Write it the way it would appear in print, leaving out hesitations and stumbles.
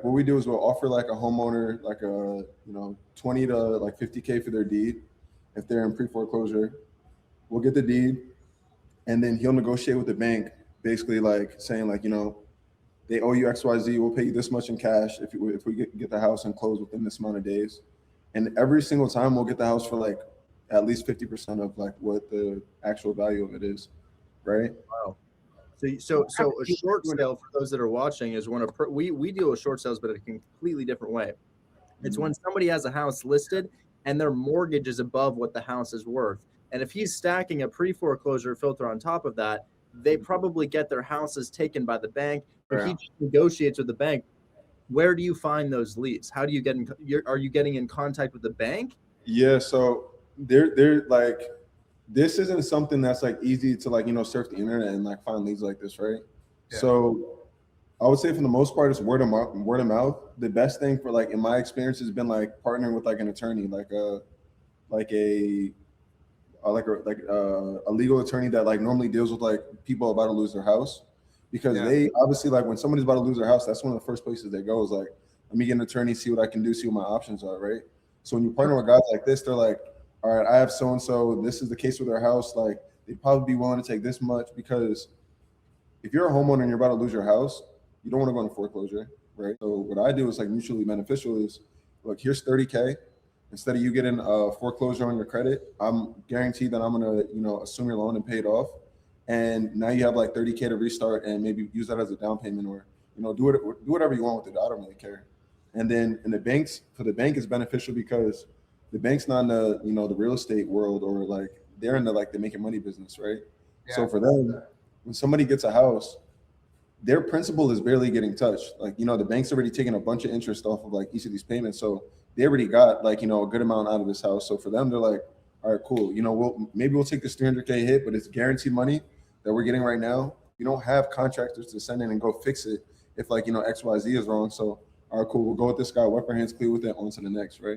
what we do is we'll offer like a homeowner like a 20 to like 50K for their deed if they're in pre-foreclosure. We'll get the deed, and then he'll negotiate with the bank, basically like saying like, they owe you XYZ. We'll pay you this much in cash if we get the house and close within this amount of days. And every single time we'll get the house for like at least 50% of like what the actual value of it is, right? Wow. So a short sale, for those that are watching, is when we deal with short sales, but in a completely different way. It's when somebody has a house listed and their mortgage is above what the house is worth. And if he's stacking a pre-foreclosure filter on top of that, they probably get their houses taken by the bank, but he just negotiates with the bank. Where do you find those leads? How do you get are you getting in contact with the bank? Yeah, so they're like, this isn't something that's like easy to like, surf the internet and like find leads like this, right? Yeah. So I would say for the most part, it's word of mouth. The best thing for like, in my experience, has been like partnering with like an attorney, like a legal attorney that like normally deals with like people about to lose their house, because they obviously, like, when somebody's about to lose their house, that's one of the first places they go is like, let me get an attorney, see what I can do, see what my options are, right? So when you partner with guys like this, they're like, all right, I have so-and-so, this is the case with their house, like they'd probably be willing to take this much, because if you're a homeowner and you're about to lose your house, you don't want to go into foreclosure, right? So what I do is like mutually beneficial is, look, here's 30K. Instead of you getting a foreclosure on your credit, I'm guaranteed that I'm gonna, assume your loan and pay it off. And now you have like 30K to restart and maybe use that as a down payment, or, do whatever you want with it. I don't really care. And then for the bank it's beneficial because the bank's not in the, the real estate world, or like they're in the making money business, right? Yeah. So for them, when somebody gets a house, their principal is barely getting touched. Like, the bank's already taking a bunch of interest off of like each of these payments. So they already got like, a good amount out of this house. So for them, they're like, all right, cool. We'll take this 300K hit, but it's guaranteed money that we're getting right now. You don't have contractors to send in and go fix it if like, XYZ is wrong. So, all right, cool. We'll go with this guy, wipe our hands clean with it, on to the next, right?